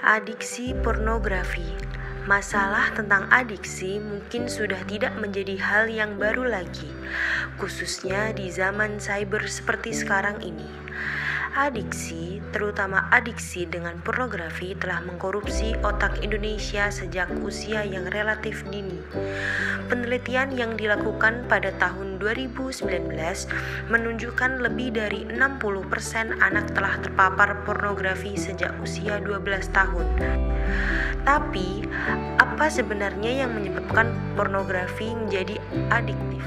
Adiksi pornografi. Masalah tentang adiksi mungkin sudah tidak menjadi hal yang baru lagi, khususnya di zaman cyber seperti sekarang ini. Adiksi, terutama adiksi dengan pornografi, telah mengkorupsi otak Indonesia sejak usia yang relatif dini. Penelitian yang dilakukan pada tahun 2019 menunjukkan lebih dari 60% anak telah terpapar pornografi sejak usia 12 tahun. Tapi, apa sebenarnya yang menyebabkan pornografi menjadi adiktif?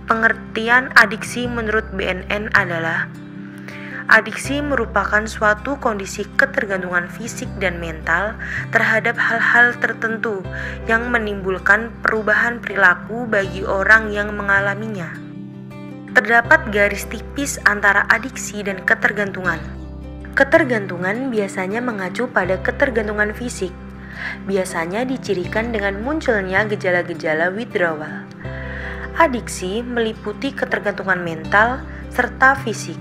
Pengertian adiksi menurut BNN adalah: adiksi merupakan suatu kondisi ketergantungan fisik dan mental terhadap hal-hal tertentu yang menimbulkan perubahan perilaku bagi orang yang mengalaminya. Terdapat garis tipis antara adiksi dan ketergantungan. Ketergantungan biasanya mengacu pada ketergantungan fisik, biasanya dicirikan dengan munculnya gejala-gejala withdrawal. Adiksi meliputi ketergantungan mental serta fisik.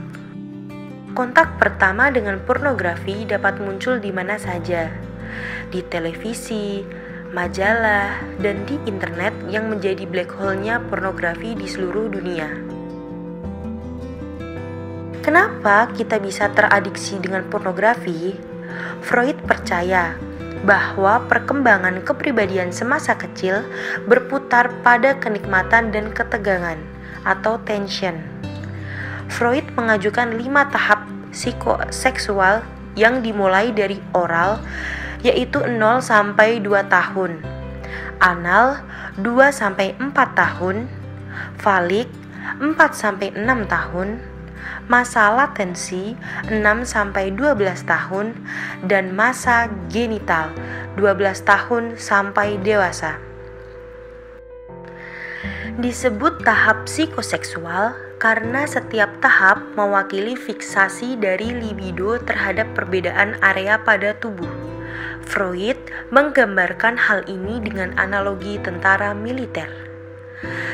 Kontak pertama dengan pornografi dapat muncul di mana saja, di televisi, majalah, dan di internet yang menjadi black hole-nya pornografi di seluruh dunia. Kenapa kita bisa teradiksi dengan pornografi? Freud percaya bahwa perkembangan kepribadian semasa kecil berputar pada kenikmatan dan ketegangan atau tension. Freud mengajukan 5 tahap psikoseksual yang dimulai dari oral, yaitu 0 sampai 2 tahun, anal 2 sampai 4 tahun, falik 4 sampai 6 tahun, masa latensi 6 sampai 12 tahun, dan masa genital 12 tahun sampai dewasa. Disebut tahap psikoseksual karena setiap tahap mewakili fiksasi dari libido terhadap perbedaan area pada tubuh. Freud menggambarkan hal ini dengan analogi tentara militer.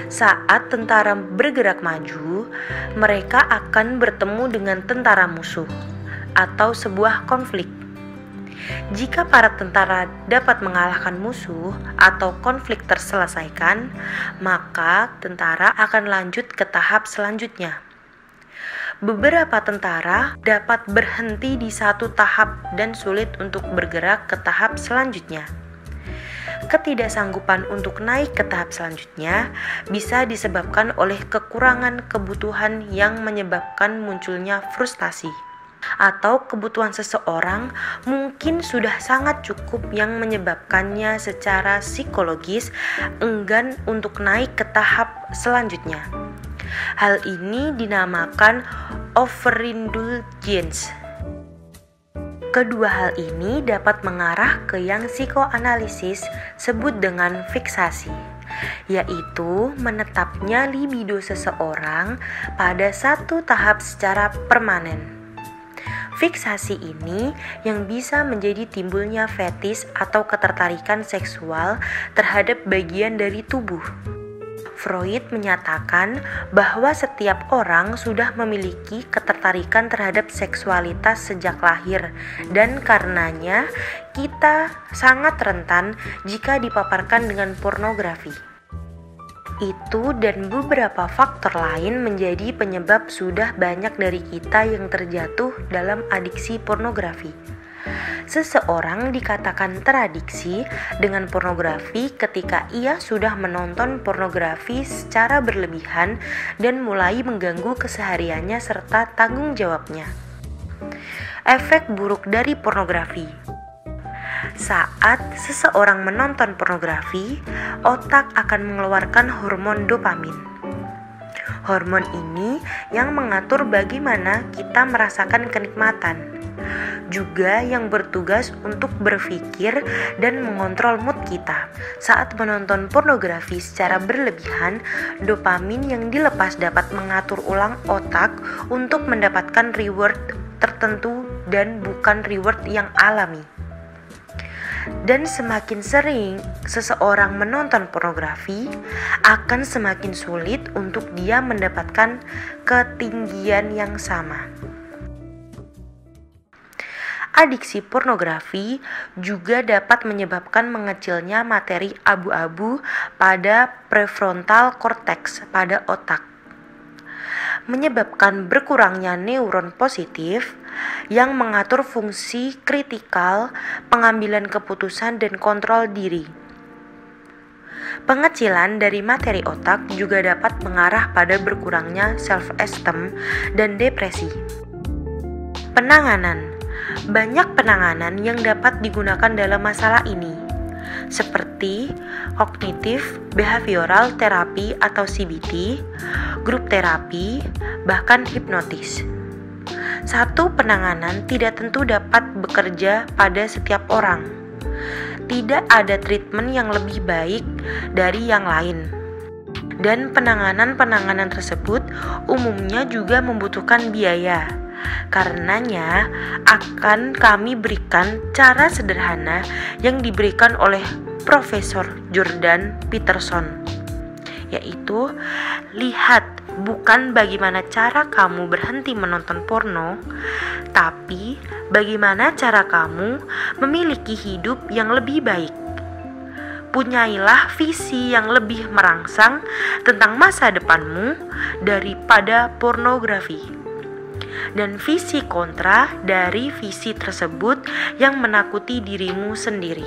Saat tentara bergerak maju, mereka akan bertemu dengan tentara musuh atau sebuah konflik. Jika para tentara dapat mengalahkan musuh atau konflik terselesaikan, maka tentara akan lanjut ke tahap selanjutnya. Beberapa tentara dapat berhenti di satu tahap dan sulit untuk bergerak ke tahap selanjutnya. Ketidaksanggupan untuk naik ke tahap selanjutnya bisa disebabkan oleh kekurangan kebutuhan yang menyebabkan munculnya frustasi, atau kebutuhan seseorang mungkin sudah sangat cukup yang menyebabkannya secara psikologis enggan untuk naik ke tahap selanjutnya. Hal ini dinamakan overindulgence. Kedua hal ini dapat mengarah ke yang psikoanalisis sebut dengan fiksasi, yaitu menetapnya libido seseorang pada satu tahap secara permanen. Fiksasi ini yang bisa menjadi timbulnya fetis atau ketertarikan seksual terhadap bagian dari tubuh. Freud menyatakan bahwa setiap orang sudah memiliki ketertarikan terhadap seksualitas sejak lahir, dan karenanya kita sangat rentan jika dipaparkan dengan pornografi. Itu dan beberapa faktor lain menjadi penyebab sudah banyak dari kita yang terjatuh dalam adiksi pornografi. Seseorang dikatakan teradiksi dengan pornografi ketika ia sudah menonton pornografi secara berlebihan dan mulai mengganggu kesehariannya serta tanggung jawabnya. Efek buruk dari pornografi. Saat seseorang menonton pornografi, otak akan mengeluarkan hormon dopamin. Hormon ini yang mengatur bagaimana kita merasakan kenikmatan, juga yang bertugas untuk berpikir dan mengontrol mood kita. Saat menonton pornografi secara berlebihan, dopamin yang dilepas dapat mengatur ulang otak untuk mendapatkan reward tertentu dan bukan reward yang alami. Dan semakin sering seseorang menonton pornografi, akan semakin sulit untuk dia mendapatkan ketinggian yang sama. Adiksi pornografi juga dapat menyebabkan mengecilnya materi abu-abu pada prefrontal cortex pada otak, menyebabkan berkurangnya neuron positif yang mengatur fungsi kritikal, pengambilan keputusan, dan kontrol diri. Pengecilan dari materi otak juga dapat mengarah pada berkurangnya self-esteem dan depresi. Penanganan. Banyak penanganan yang dapat digunakan dalam masalah ini, seperti kognitif behavioral therapy atau CBT, grup terapi, bahkan hipnotis. Satu penanganan tidak tentu dapat bekerja pada setiap orang. Tidak ada treatment yang lebih baik dari yang lain. Dan penanganan-penanganan tersebut umumnya juga membutuhkan biaya. Karenanya akan kami berikan cara sederhana yang diberikan oleh Profesor Jordan Peterson, yaitu lihat bukan bagaimana cara kamu berhenti menonton porno, tapi bagaimana cara kamu memiliki hidup yang lebih baik. Punyailah visi yang lebih merangsang tentang masa depanmu daripada pornografi. Dan visi kontra dari visi tersebut yang menakuti dirimu sendiri.